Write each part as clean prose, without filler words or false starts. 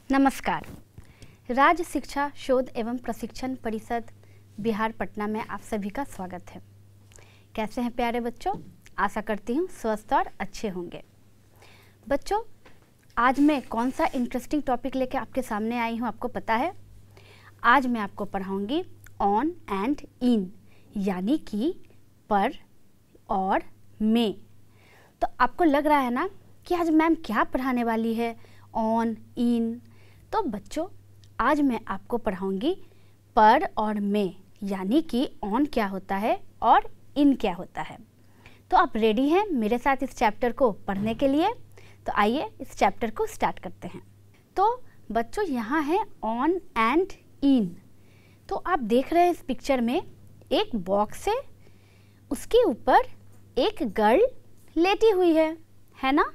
नमस्कार। राज्य शिक्षा शोध एवं प्रशिक्षण परिषद बिहार पटना में आप सभी का स्वागत है। कैसे हैं प्यारे बच्चों? आशा करती हूँ स्वस्थ और अच्छे होंगे। बच्चों, आज मैं कौन सा इंटरेस्टिंग टॉपिक लेकर आपके सामने आई हूँ आपको पता है? आज मैं आपको पढ़ाऊँगी ऑन एंड इन, यानी कि पर और में। तो आपको लग रहा है ना कि आज मैम क्या पढ़ाने वाली है, ऑन इन। तो बच्चों, आज मैं आपको पढ़ाऊंगी पर और में, यानी कि ऑन क्या होता है और इन क्या होता है। तो आप रेडी हैं मेरे साथ इस चैप्टर को पढ़ने के लिए? तो आइए इस चैप्टर को स्टार्ट करते हैं। तो बच्चों, यहाँ है ऑन एंड इन। तो आप देख रहे हैं इस पिक्चर में एक बॉक्स है, उसके ऊपर एक गर्ल लेटी हुई है ना?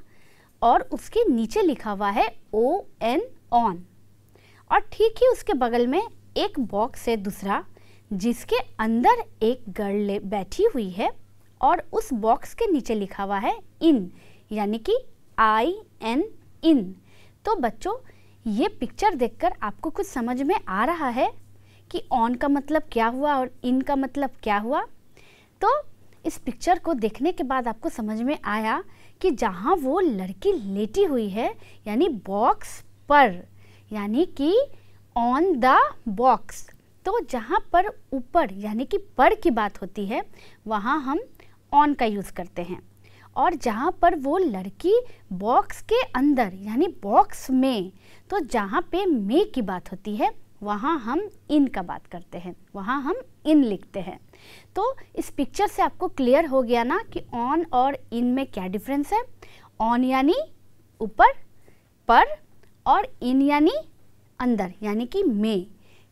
और उसके नीचे लिखा हुआ है ON ऑन। और ठीक ही उसके बगल में एक बॉक्स है दूसरा, जिसके अंदर एक गर्ल बैठी हुई है और उस बॉक्स के नीचे लिखा हुआ है इन, यानी कि IN इन। तो बच्चों, ये पिक्चर देखकर आपको कुछ समझ में आ रहा है कि ऑन का मतलब क्या हुआ और इन का मतलब क्या हुआ? तो इस पिक्चर को देखने के बाद आपको समझ में आया कि जहाँ वो लड़की लेटी हुई है, यानी बॉक्स पर, यानी कि ऑन द बॉक्स। तो जहाँ पर ऊपर यानी कि पर की बात होती है, वहाँ हम ऑन का यूज़ करते हैं। और जहाँ पर वो लड़की बॉक्स के अंदर यानी बॉक्स में, तो जहाँ पे में की बात होती है, वहाँ हम इन का बात करते हैं, वहाँ हम इन लिखते हैं। तो इस पिक्चर से आपको क्लियर हो गया ना कि ऑन और इन में क्या डिफरेंस है। ऑन यानी ऊपर, पर, और इन यानी अंदर, यानी कि में।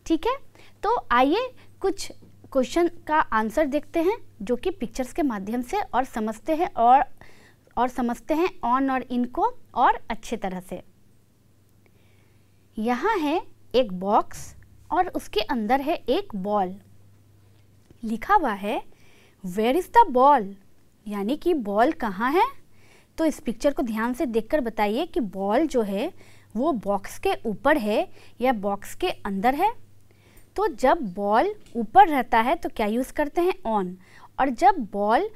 ठीक है, तो आइए कुछ क्वेश्चन का आंसर देखते हैं, जो कि पिक्चर्स के माध्यम से और समझते हैं और समझते हैं ऑन और इन को और अच्छे तरह से। यहाँ है एक बॉक्स और उसके अंदर है एक बॉल। लिखा हुआ है वेयर इज़ द बॉल, यानी कि बॉल कहाँ है? तो इस पिक्चर को ध्यान से देखकर बताइए कि बॉल जो है वो बॉक्स के ऊपर है या बॉक्स के अंदर है। तो जब बॉल ऊपर रहता है तो क्या यूज़ करते हैं? ऑन। और जब बॉल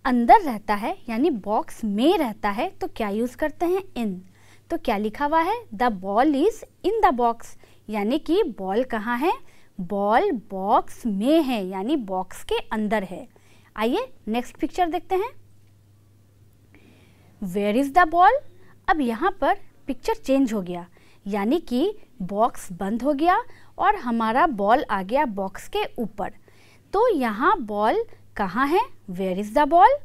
अंदर रहता है यानी बॉक्स में रहता है तो क्या यूज़ करते हैं? इन। तो क्या लिखा हुआ है? The ball is in the box, यानी कि बॉल कहाँ है? बॉल बॉक्स में है, यानी बॉक्स के अंदर है। आइए नेक्स्ट पिक्चर देखते हैं। Where is the ball? अब यहाँ पर पिक्चर चेंज हो गया, यानी कि बॉक्स बंद हो गया और हमारा बॉल आ गया बॉक्स के ऊपर। तो यहाँ बॉल कहाँ है? Where is the ball?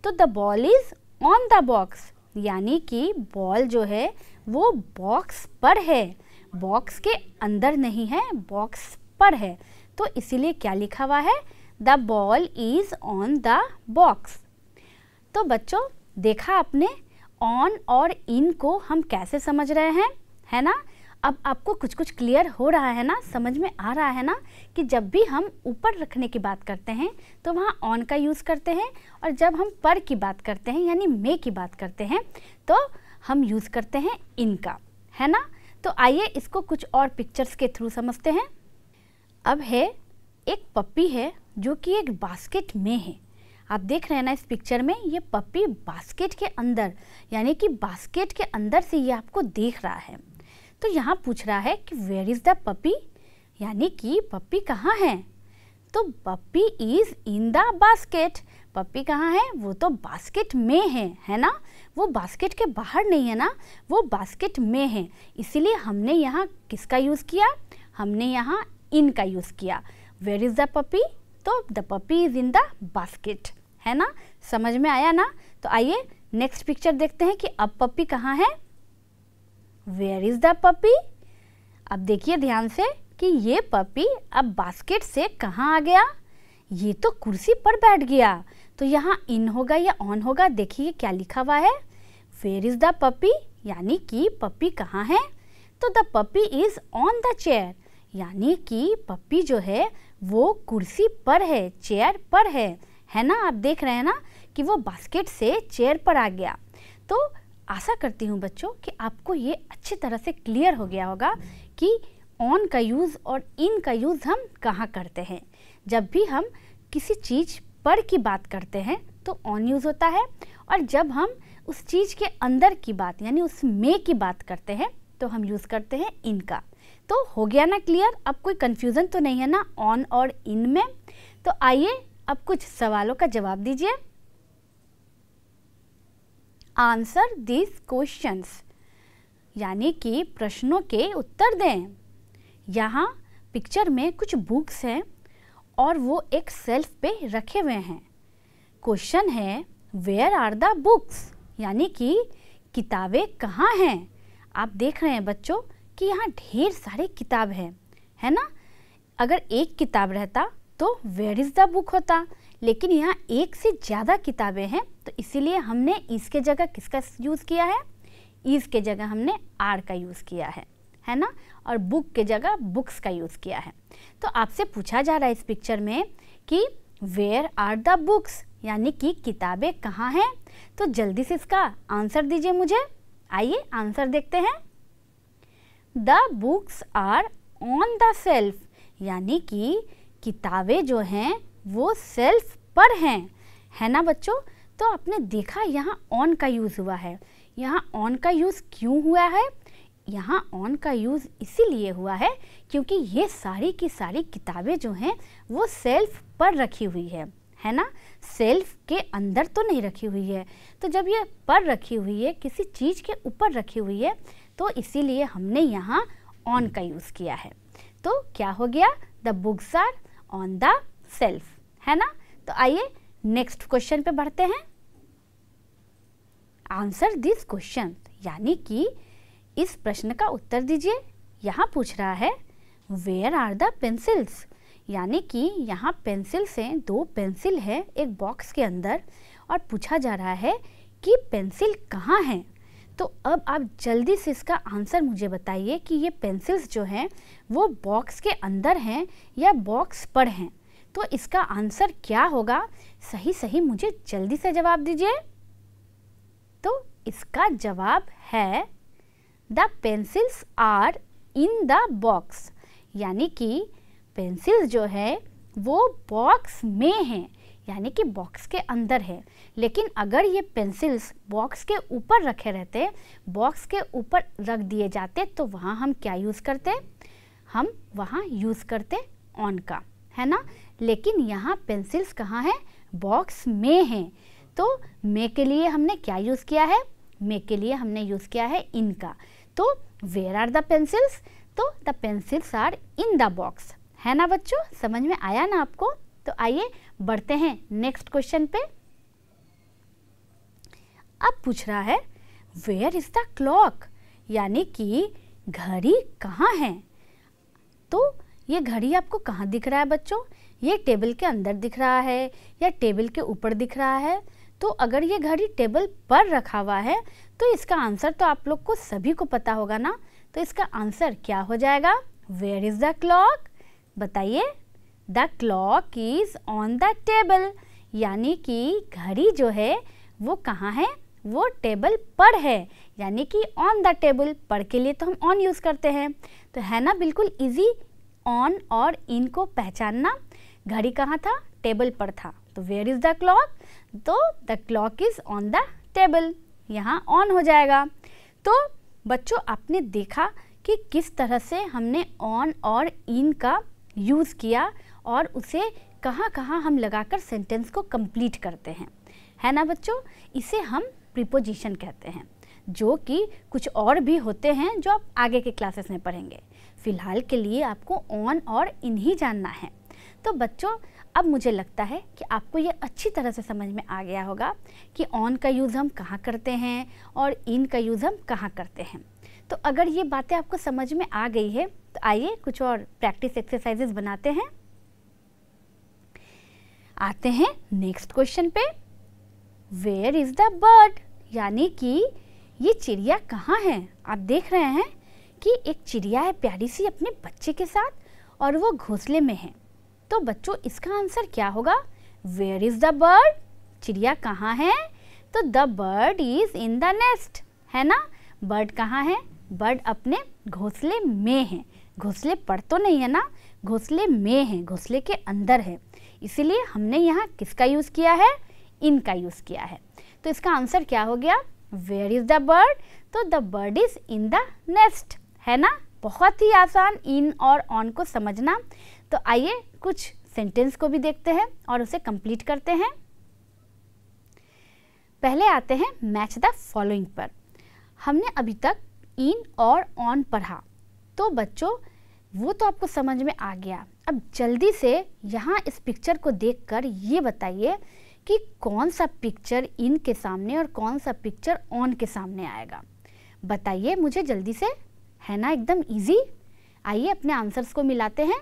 तो the ball is on the box, यानी कि बॉल जो है वो बॉक्स पर है, बॉक्स के अंदर नहीं है, बॉक्स पर है। तो इसीलिए क्या लिखा हुआ है? The ball is on the box. तो बच्चों, देखा आपने ऑन और इन को हम कैसे समझ रहे हैं, है ना? अब आपको कुछ कुछ क्लियर हो रहा है ना, समझ में आ रहा है ना कि जब भी हम ऊपर रखने की बात करते हैं तो वहाँ ऑन का यूज़ करते हैं, और जब हम पर की बात करते हैं यानी में की बात करते हैं तो हम यूज़ करते हैं इन का, है ना? तो आइए इसको कुछ और पिक्चर्स के थ्रू समझते हैं। अब है एक पप्पी है जो कि एक बास्केट में है। आप देख रहे हैं ना इस पिक्चर में, ये पप्पी बास्केट के अंदर, यानी कि बास्केट के अंदर से ये आपको देख रहा है। तो यहाँ पूछ रहा है कि वेयर इज़ द पप्पी, यानी कि पप्पी कहाँ है? तो पप्पी इज़ इन द बास्केट। पप्पी कहाँ है? वो तो बास्केट में है ना? वो बास्केट के बाहर नहीं है ना, वो बास्केट में है। इसीलिए हमने यहाँ किसका यूज़ किया? हमने यहाँ इन का यूज़ किया। Where is the puppy? तो the puppy is in the basket, है ना? समझ में आया ना? तो आइए नेक्स्ट पिक्चर देखते हैं कि अब पप्पी कहाँ है। वेयर इज़ द पप्पी? अब देखिए ध्यान से कि ये पप्पी अब बास्केट से कहाँ आ गया? ये तो कुर्सी पर बैठ गया। तो यहाँ इन होगा या ऑन होगा? देखिए क्या लिखा हुआ है, वेयर इज़ द पप्पी, यानी कि पप्पी कहाँ है? तो the puppy is on the chair, यानी कि पप्पी जो है वो कुर्सी पर है, चेयर पर है ना? आप देख रहे हैं ना कि वो बास्केट से चेयर पर आ गया। तो आशा करती हूँ बच्चों कि आपको ये अच्छी तरह से क्लियर हो गया होगा कि ऑन का यूज़ और इन का यूज़ हम कहाँ करते हैं। जब भी हम किसी चीज़ पर की बात करते हैं तो ऑन यूज़ होता है, और जब हम उस चीज़ के अंदर की बात यानी उस में की बात करते हैं तो हम यूज़ करते हैं इन का। तो हो गया ना क्लियर? अब कोई कन्फ्यूज़न तो नहीं है ना ऑन और इन में? तो आइए अब कुछ सवालों का जवाब दीजिए। आंसर दिस क्वेश्चंस, यानी कि प्रश्नों के उत्तर दें। यहाँ पिक्चर में कुछ बुक्स हैं और वो एक शेल्फ पे रखे हुए हैं। क्वेश्चन है वेयर आर द बुक्स, यानी कि किताबें कहाँ हैं। आप देख रहे हैं बच्चों कि यहाँ ढेर सारे किताब हैं, है ना। अगर एक किताब रहता तो वेयर इज़ द बुक होता, लेकिन यहाँ एक से ज़्यादा किताबें हैं तो इसीलिए हमने इसके जगह किसका यूज़ किया है, इस के जगह हमने आर का यूज़ किया है ना, और बुक के जगह बुक्स का यूज़ किया है। तो आपसे पूछा जा रहा है इस पिक्चर में कि वेयर आर द बुक्स, यानी कि किताबें कहाँ हैं। तो जल्दी से इसका आंसर दीजिए मुझे। आइए आंसर देखते हैं। The books are on the shelf, यानी कि किताबें जो हैं वो शेल्फ पर हैं, है ना बच्चों। तो आपने देखा यहाँ ऑन का यूज़ हुआ है। यहाँ ऑन का यूज़ क्यों हुआ है? यहाँ ऑन का यूज़ इसीलिए हुआ है क्योंकि ये सारी की सारी किताबें जो हैं वो शेल्फ पर रखी हुई है ना। शेल्फ के अंदर तो नहीं रखी हुई है। तो जब ये पर रखी हुई है, किसी चीज़ के ऊपर रखी हुई है, तो इसीलिए हमने यहाँ ऑन का यूज़ किया है। तो क्या हो गया? The books are on the shelf, है ना। तो आइए नेक्स्ट क्वेश्चन पे बढ़ते हैं। आंसर दिस क्वेश्चन, यानी कि इस प्रश्न का उत्तर दीजिए। यहाँ पूछ रहा है वेयर आर द पेंसिल्स, यानी कि यहाँ पेंसिल्स हैं, 2 पेंसिल है एक बॉक्स के अंदर, और पूछा जा रहा है कि पेंसिल कहाँ हैं। तो अब आप जल्दी से इसका आंसर मुझे बताइए कि ये पेंसिल्स जो हैं वो बॉक्स के अंदर हैं या बॉक्स पर हैं। तो इसका आंसर क्या होगा? सही सही मुझे जल्दी से जवाब दीजिए। तो इसका जवाब है the pencils are in the box, यानी कि पेंसिल्स जो है वो बॉक्स में हैं, यानी कि बॉक्स के अंदर है। लेकिन अगर ये पेंसिल्स बॉक्स के ऊपर रखे रहते, बॉक्स के ऊपर रख दिए जाते, तो वहाँ हम क्या यूज़ करते? हम वहाँ यूज़ करते ऑन का, है ना। लेकिन यहाँ पेंसिल्स कहाँ हैं? बॉक्स में हैं। तो में के लिए हमने क्या यूज़ किया है? में के लिए हमने यूज़ किया है इन का। तो वेयर आर द पेंसिल्स? तो the pencils are in the box, है ना बच्चों। समझ में आया ना आपको? तो आइए बढ़ते हैं नेक्स्ट क्वेश्चन पे। अब पूछ रहा है वेयर इज द क्लॉक, यानी कि घड़ी कहाँ है। तो ये घड़ी आपको कहाँ दिख रहा है बच्चों? ये टेबल के अंदर दिख रहा है या टेबल के ऊपर दिख रहा है? तो अगर ये घड़ी टेबल पर रखा हुआ है तो इसका आंसर तो आप लोग को सभी को पता होगा ना। तो इसका आंसर क्या हो जाएगा? Where is the clock? बताइए। The clock is on the table, यानी कि घड़ी जो है वो कहाँ है? वो टेबल पर है, यानी कि ऑन द टेबल। पर के लिए तो हम ऑन यूज़ करते हैं। तो है ना बिल्कुल इजी ऑन और इन को पहचानना। घड़ी कहाँ था? टेबल पर था। तो वेयर इज़ द क्लॉक? तो the clock is on the table, यहाँ ऑन हो जाएगा। तो बच्चों आपने देखा कि किस तरह से हमने ऑन और इन का यूज़ किया और उसे कहाँ कहाँ हम लगाकर सेंटेंस को कंप्लीट करते हैं, है ना बच्चों। इसे हम प्रीपोजिशन कहते हैं, जो कि कुछ और भी होते हैं जो आप आगे के क्लासेस में पढ़ेंगे। फ़िलहाल के लिए आपको ऑन और इन ही जानना है। तो बच्चों अब मुझे लगता है कि आपको ये अच्छी तरह से समझ में आ गया होगा कि ऑन का यूज़ हम कहाँ करते हैं और इन का यूज़ हम कहाँ करते हैं। तो अगर ये बातें आपको समझ में आ गई है तो आइए कुछ और प्रैक्टिस एक्सरसाइजेस बनाते हैं। आते हैं नेक्स्ट क्वेश्चन पे। वेयर इज़ द बर्ड, यानी कि ये चिड़िया कहाँ है। आप देख रहे हैं कि एक चिड़िया है प्यारी सी अपने बच्चे के साथ और वो घोंसले में है। तो बच्चों इसका आंसर क्या होगा? Where is the bird? चिड़िया कहाँ है? तो the bird is in the nest, है ना। बर्ड कहाँ है? बर्ड अपने घोंसले में है। घोंसले पर तो नहीं है ना, घोंसले में है, घोंसले के अंदर है। इसीलिए हमने यहाँ किसका यूज़ किया है? इन का यूज़ किया है। तो इसका आंसर क्या हो गया? Where is the bird? तो the bird is in the nest, है ना। बहुत ही आसान इन और ऑन को समझना। तो आइए कुछ सेंटेंस को भी देखते हैं और उसे कंप्लीट करते हैं। पहले आते हैं मैच द फॉलोइंग पर। हमने अभी तक इन और ऑन पढ़ा, तो बच्चों वो तो आपको समझ में आ गया। अब जल्दी से यहाँ इस पिक्चर को देखकर ये बताइए कि कौन सा पिक्चर इन के सामने और कौन सा पिक्चर ऑन के सामने आएगा। बताइए मुझे जल्दी से, है ना एकदम इजी। आइए अपने आंसर्स को मिलाते हैं।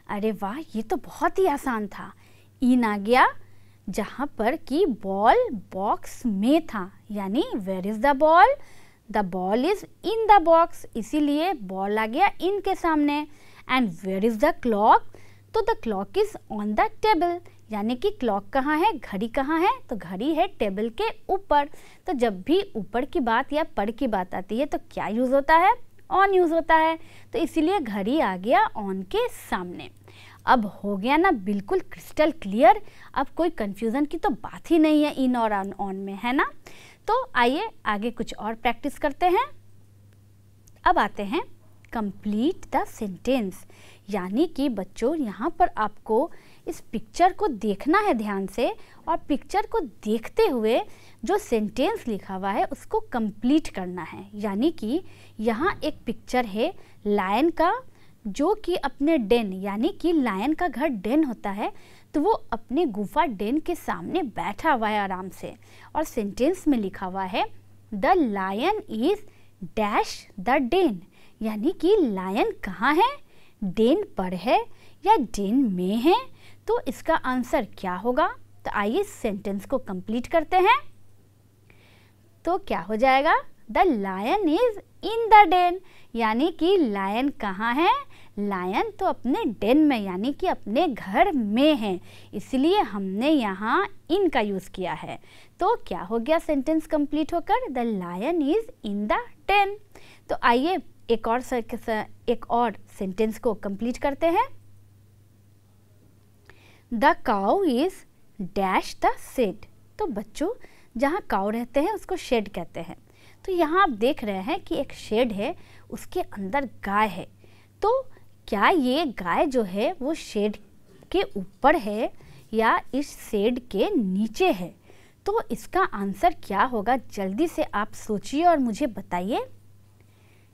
अरे वाह, ये तो बहुत ही आसान था। इन आ गया जहाँ पर कि बॉल बॉक्स में था, यानी where is the ball? The ball is in the box, इसीलिए बॉल आ गया इन के सामने। And where is the clock? तो the clock is on the table, यानी कि क्लॉक कहाँ है, घड़ी कहाँ है? तो घड़ी है टेबल के ऊपर। तो जब भी ऊपर की बात या पर की बात आती है तो क्या यूज़ होता है? ऑन यूज़ होता है। तो इसीलिए घड़ी आ गया ऑन के सामने। अब हो गया ना बिल्कुल क्रिस्टल क्लियर। अब कोई कंफ्यूजन की तो बात ही नहीं है इन और ऑन में, है ना। तो आइए आगे कुछ और प्रैक्टिस करते हैं। अब आते हैं कंप्लीट द सेंटेंस, यानी कि बच्चों यहाँ पर आपको इस पिक्चर को देखना है ध्यान से, और पिक्चर को देखते हुए जो सेंटेंस लिखा हुआ है उसको कंप्लीट करना है। यानी कि यहाँ एक पिक्चर है लायन का, जो कि अपने डेन, यानी कि लायन का घर डेन होता है, तो वो अपने गुफा डेन के सामने बैठा हुआ है आराम से। और सेंटेंस में लिखा हुआ है the lion is dash the den, यानी कि लायन कहाँ है? डेन पर है या डेन में है? तो इसका आंसर क्या होगा? तो आइए सेंटेंस को कंप्लीट करते हैं। तो क्या हो जाएगा? The lion is in the den, यानी कि लायन कहाँ है? लायन तो अपने डेन में, यानी कि अपने घर में है, इसलिए हमने यहाँ इन का यूज़ किया है। तो क्या हो गया सेंटेंस कंप्लीट होकर? The lion is in the den. तो आइए एक और सेंटेंस को कंप्लीट करते हैं। The cow is dash the shed. तो बच्चों जहाँ काउ रहते हैं उसको शेड कहते हैं। तो यहाँ आप देख रहे हैं कि एक शेड है, उसके अंदर गाय है। तो क्या ये गाय जो है वो शेड के ऊपर है या इस शेड के नीचे है? तो इसका आंसर क्या होगा? जल्दी से आप सोचिए और मुझे बताइए।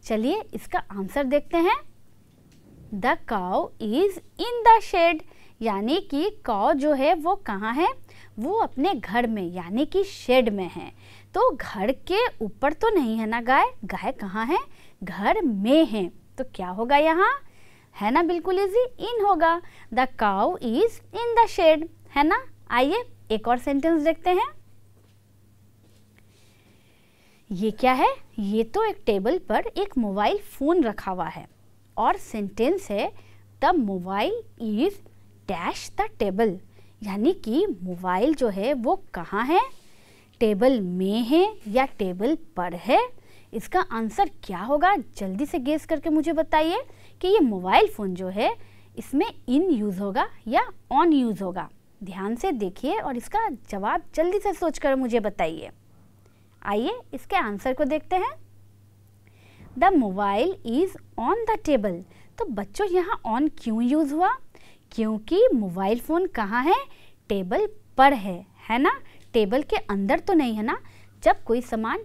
चलिए इसका आंसर देखते हैं। The cow is in the shed, यानी कि काउ जो है वो कहाँ है? वो अपने घर में, यानी कि शेड में है। तो घर के ऊपर तो नहीं है ना गाय, गाय कहाँ है? घर में है। तो क्या होगा यहाँ? है ना बिल्कुल इजी, इन होगा। The cow is in the shed, है ना। आइए एक और सेंटेंस देखते हैं। ये क्या है? ये तो एक टेबल पर एक मोबाइल फ़ोन रखा हुआ है और सेंटेंस है the mobile is dash the table, यानी कि मोबाइल जो है वो कहाँ है? टेबल में है या टेबल पर है? इसका आंसर क्या होगा? जल्दी से गेस करके मुझे बताइए कि ये मोबाइल फ़ोन जो है इसमें इन यूज़ होगा या ऑन यूज़ होगा। ध्यान से देखिए और इसका जवाब जल्दी से सोचकर मुझे बताइए। आइए इसके आंसर को देखते हैं। The mobile is on the table. तो बच्चों यहाँ ऑन क्यों यूज़ हुआ? क्योंकि मोबाइल फ़ोन कहाँ है? टेबल पर है ना। टेबल के अंदर तो नहीं है ना। जब कोई सामान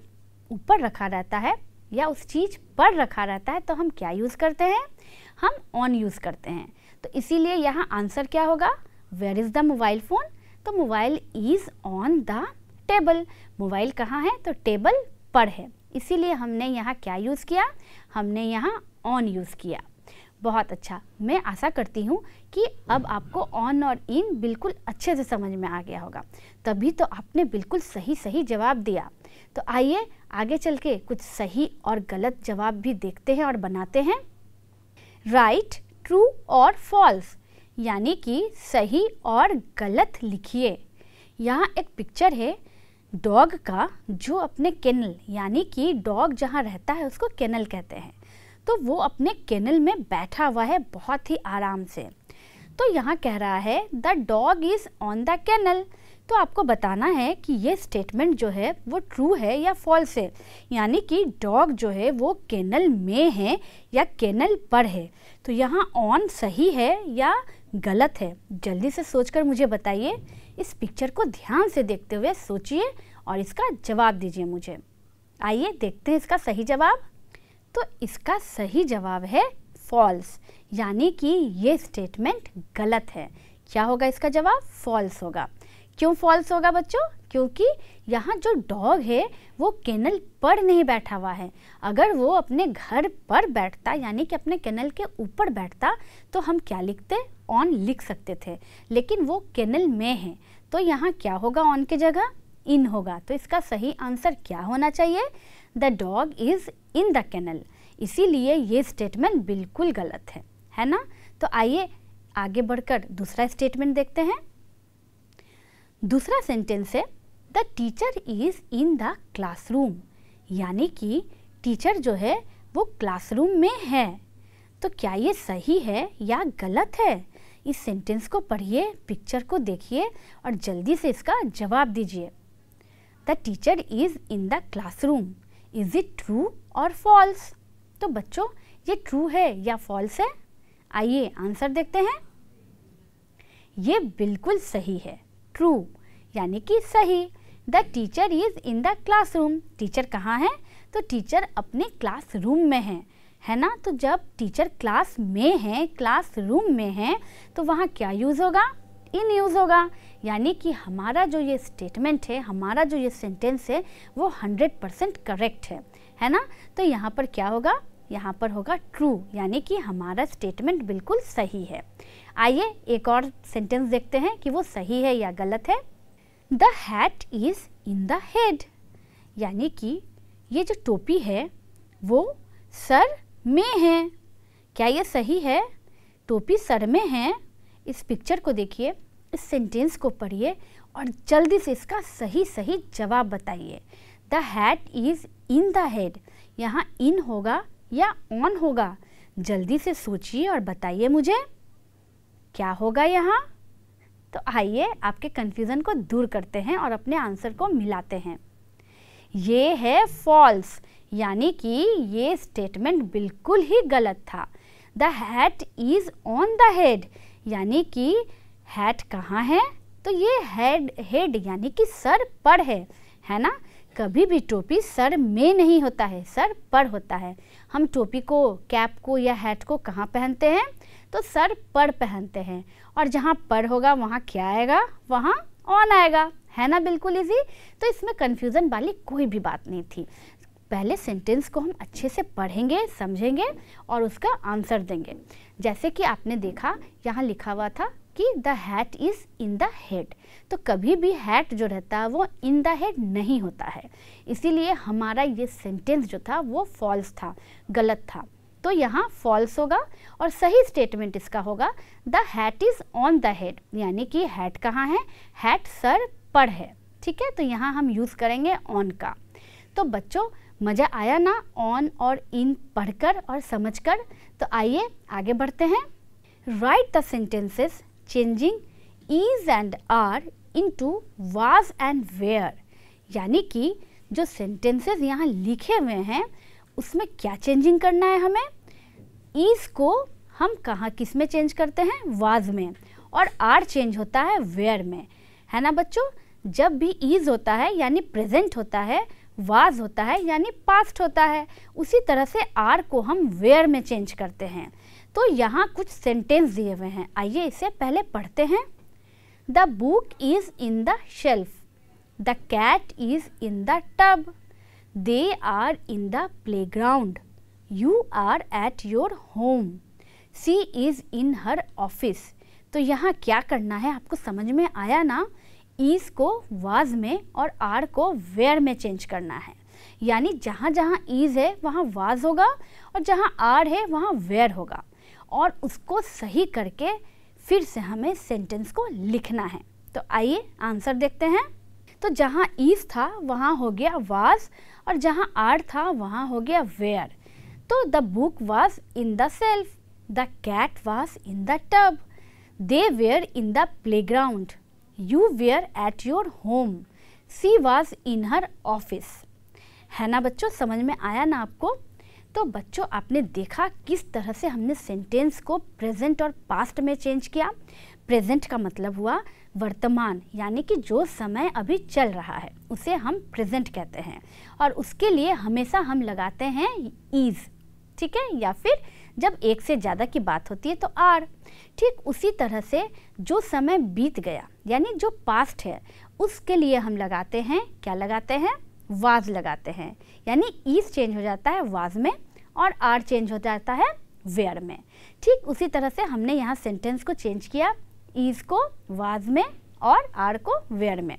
ऊपर रखा रहता है या उस चीज़ पर रखा रहता है तो हम क्या यूज़ करते हैं? हम ऑन यूज़ करते हैं। तो इसीलिए यहाँ आंसर क्या होगा? Where is the mobile phone? तो mobile is on the table. Mobile कहाँ है? तो टेबल पर है, इसीलिए हमने यहाँ क्या यूज़ किया? हमने यहाँ ऑन यूज़ किया। बहुत अच्छा। मैं आशा करती हूँ कि अब आपको ऑन और इन बिल्कुल अच्छे से समझ में आ गया होगा, तभी तो आपने बिल्कुल सही जवाब दिया। तो आइए आगे चल के कुछ सही और गलत जवाब भी देखते हैं और बनाते हैं। राइट ट्रू और फॉल्स, यानी कि सही और गलत लिखिए। यहाँ एक पिक्चर है डॉग का जो अपने केनल, यानी कि डॉग जहाँ रहता है उसको केनल कहते हैं, तो वो अपने केनल में बैठा हुआ है बहुत ही आराम से। तो यहाँ कह रहा है the dog is on the kennel. तो आपको बताना है कि ये स्टेटमेंट जो है वो ट्रू है या फॉल्स है, यानी कि डॉग जो है वो केनल में है या केनल पर है। तो यहाँ ऑन सही है या गलत है, जल्दी से सोचकर मुझे बताइए। इस पिक्चर को ध्यान से देखते हुए सोचिए और इसका जवाब दीजिए मुझे। आइए देखते हैं इसका सही जवाब। तो इसका सही जवाब है फॉल्स, यानी कि ये स्टेटमेंट गलत है। क्या होगा इसका जवाब? फॉल्स होगा। क्यों फॉल्स होगा बच्चों? क्योंकि यहाँ जो डॉग है वो केनल पर नहीं बैठा हुआ है। अगर वो अपने घर पर बैठता, यानी कि अपने केनल के ऊपर बैठता, तो हम क्या लिखते? ऑन लिख सकते थे, लेकिन वो केनल में है तो यहाँ क्या होगा? ऑन की जगह इन होगा। तो इसका सही आंसर क्या होना चाहिए? The dog is in the kennel. इसीलिए ये स्टेटमेंट बिल्कुल गलत है ना? तो आइए आगे बढ़कर दूसरा स्टेटमेंट देखते हैं। दूसरा सेंटेंस है the teacher is in the classroom, यानी कि टीचर जो है वो क्लासरूम में है। तो क्या ये सही है या गलत है? इस सेंटेंस को पढ़िए, पिक्चर को देखिए और जल्दी से इसका जवाब दीजिए। The teacher is in the classroom, is it true और फॉल्स? तो बच्चों ये ट्रू है या फॉल्स है? आइए आंसर देखते हैं। ये बिल्कुल सही है, ट्रू, यानी कि सही। The teacher is in the classroom. Teacher कहाँ है? तो टीचर अपने क्लासरूम में है ना? तो जब टीचर क्लास में है, क्लासरूम में है, तो वहाँ क्या यूज़ होगा? इन यूज़ होगा। यानी कि हमारा जो ये स्टेटमेंट है, हमारा जो ये सेंटेंस है वो 100% करेक्ट है ना? तो यहाँ पर क्या होगा? यहाँ पर होगा ट्रू, यानी कि हमारा स्टेटमेंट बिल्कुल सही है। आइए एक और सेंटेंस देखते हैं कि वो सही है या गलत है। The hat is in the head, यानी कि ये जो टोपी है वो सर में है। क्या ये सही है? टोपी सर में है। इस पिक्चर को देखिए, इस सेंटेंस को पढ़िए और जल्दी से इसका सही जवाब बताइए। The hat is in the head, यहाँ इन होगा या ऑन होगा? जल्दी से सोचिए और बताइए मुझे क्या होगा यहाँ। तो आइए आपके कन्फ्यूज़न को दूर करते हैं और अपने आंसर को मिलाते हैं। ये है फॉल्स, यानी कि ये स्टेटमेंट बिल्कुल ही गलत था। The hat is on the head, यानी कि हैट कहाँ है? तो ये हेड यानी कि सर पर है ना? कभी भी टोपी सर में नहीं होता है, सर पर होता है। हम टोपी को, कैप को या हैट को कहाँ पहनते हैं? तो सर पर पहनते हैं। और जहाँ पर होगा वहाँ क्या आएगा? वहाँ ऑन आएगा, है ना? बिल्कुल इजी। तो इसमें कन्फ्यूज़न वाली कोई भी बात नहीं थी। पहले सेंटेंस को हम अच्छे से पढ़ेंगे, समझेंगे और उसका आंसर देंगे। जैसे कि आपने देखा यहाँ लिखा हुआ था कि the hat is in the head, तो कभी भी हैट जो रहता है वो इन द हेड नहीं होता है। इसीलिए हमारा ये सेंटेंस जो था वो फॉल्स था, गलत था। तो यहाँ फॉल्स होगा और सही स्टेटमेंट इसका होगा the hat is on the head, यानी कि हैट कहाँ है? हैट सर पर है। ठीक है, तो यहाँ हम यूज़ करेंगे ऑन का। तो बच्चों मज़ा आया ना ऑन और इन पढ़कर और समझकर? तो आइए आगे बढ़ते हैं। Write the sentences changing is and are into was and were, यानी कि जो सेंटेंसेस यहाँ लिखे हुए हैं उसमें क्या चेंजिंग करना है हमें? इज को हम कहाँ किस में चेंज करते हैं? वाज में। और आर चेंज होता है वेयर में, है ना बच्चों? जब भी इज होता है यानी प्रेजेंट होता है, वाज होता है यानी पास्ट होता है, उसी तरह से आर को हम वेयर में चेंज करते हैं। तो यहाँ कुछ सेंटेंस दिए हुए हैं, आइए इसे पहले पढ़ते हैं। The book is in the shelf, the cat is in the tub, they are in the playground, you are at your home, she is in her office. तो यहाँ क्या करना है आपको समझ में आया ना? इज को वाज में और आर को वेयर में चेंज करना है। यानी जहाँ जहाँ इज है वहाँ वाज होगा और जहाँ आर है वहाँ वेयर होगा, और उसको सही करके फिर से हमें सेंटेंस को लिखना है। तो आइए आंसर देखते हैं। तो जहाँ इज था वहाँ हो गया वाज, और जहाँ आर था वहाँ हो गया वेयर। तो the book was in the shelf, the cat was in the tub, they were in the playground, you were at your home, she was in her office. है ना बच्चों, समझ में आया ना आपको? तो बच्चों आपने देखा किस तरह से हमने सेंटेंस को प्रेजेंट और पास्ट में चेंज किया। प्रेजेंट का मतलब हुआ वर्तमान, यानी कि जो समय अभी चल रहा है उसे हम प्रेजेंट कहते हैं, और उसके लिए हमेशा हम लगाते हैं इज़, ठीक है, या फिर जब एक से ज़्यादा की बात होती है तो आर। ठीक उसी तरह से जो समय बीत गया यानी जो पास्ट है उसके लिए हम लगाते हैं, क्या लगाते हैं, वाज लगाते हैं, यानी इज चेंज हो जाता है वाज में और आर चेंज हो जाता है वेयर में। ठीक उसी तरह से हमने यहाँ सेंटेंस को चेंज किया, इज को वाज में और आर को वेयर में,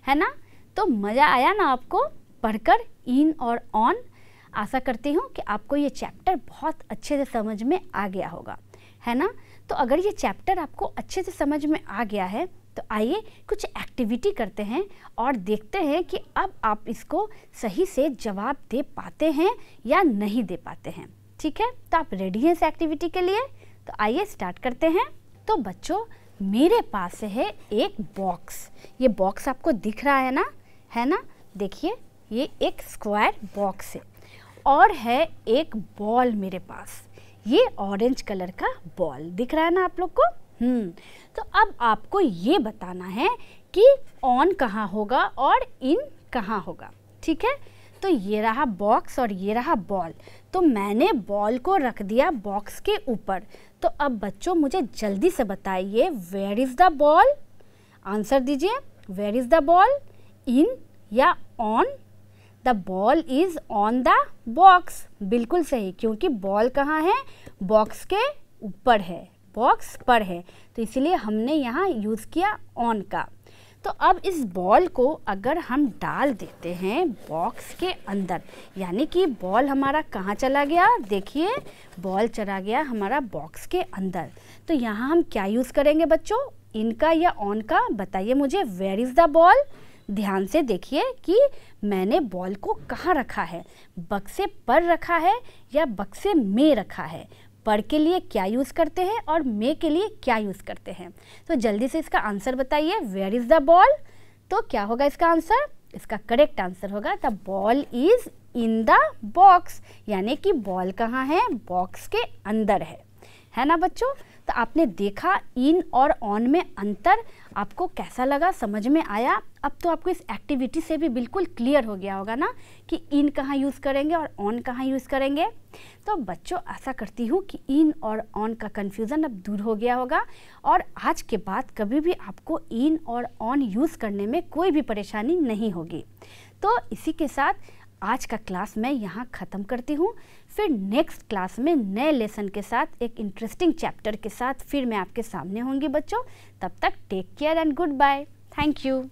है ना। तो मज़ा आया ना आपको पढ़कर इन और ऑन? आशा करती हूँ कि आपको ये चैप्टर बहुत अच्छे से समझ में आ गया होगा, है ना। तो अगर ये चैप्टर आपको अच्छे से समझ में आ गया है तो आइए कुछ एक्टिविटी करते हैं और देखते हैं कि अब आप इसको सही से जवाब दे पाते हैं या नहीं दे पाते हैं। ठीक है, तो आप रेडी हैं इस एक्टिविटी के लिए? तो आइए स्टार्ट करते हैं। तो बच्चों मेरे पास है एक बॉक्स, ये बॉक्स आपको दिख रहा है ना, देखिए ये एक स्क्वायर बॉक्स है और है एक बॉल मेरे पास, ये ऑरेंज कलर का बॉल दिख रहा है ना आप लोग को। तो अब आपको ये बताना है कि ऑन कहाँ होगा और इन कहाँ होगा। ठीक है, तो ये रहा बॉक्स और ये रहा बॉल, तो मैंने बॉल को रख दिया बॉक्स के ऊपर। तो अब बच्चों मुझे जल्दी से बताइए where is the ball? Answer दीजिए, where is the ball, in या on? The ball is on the box, बिल्कुल सही, क्योंकि बॉल कहाँ है, बॉक्स के ऊपर है, बॉक्स पर है, तो इसलिए हमने यहाँ यूज़ किया ऑन का। तो अब इस बॉल को अगर हम डाल देते हैं बॉक्स के अंदर, यानी कि बॉल हमारा कहाँ चला गया, देखिए बॉल चला गया हमारा बॉक्स के अंदर। तो यहाँ हम क्या यूज़ करेंगे बच्चों, इन का या ऑन का? बताइए मुझे, वेयर इज़ द बॉल? ध्यान से देखिए कि मैंने बॉल को कहाँ रखा है, बक्से पर रखा है या बक्से में रखा है। पर के लिए क्या यूज़ करते हैं और मे के लिए क्या यूज़ करते हैं? तो जल्दी से इसका आंसर बताइए, वेयर इज़ द बॉल? तो क्या होगा इसका आंसर? इसका करेक्ट आंसर होगा the ball is in the box, यानी कि बॉल कहाँ है, बॉक्स के अंदर है ना बच्चों। तो आपने देखा इन और ऑन में अंतर, आपको कैसा लगा, समझ में आया? अब तो आपको इस एक्टिविटी से भी बिल्कुल क्लियर हो गया होगा ना कि इन कहाँ यूज़ करेंगे और ऑन कहाँ यूज़ करेंगे। तो बच्चों आशा करती हूँ कि इन और ऑन का कन्फ्यूज़न अब दूर हो गया होगा और आज के बाद कभी भी आपको इन और ऑन यूज़ करने में कोई भी परेशानी नहीं होगी। तो इसी के साथ आज का क्लास मैं यहाँ ख़त्म करती हूँ। फिर नेक्स्ट क्लास में नए लेसन के साथ एक इंटरेस्टिंग चैप्टर के साथ फिर मैं आपके सामने होंगी बच्चों। तब तक take care and good bye. Thank you.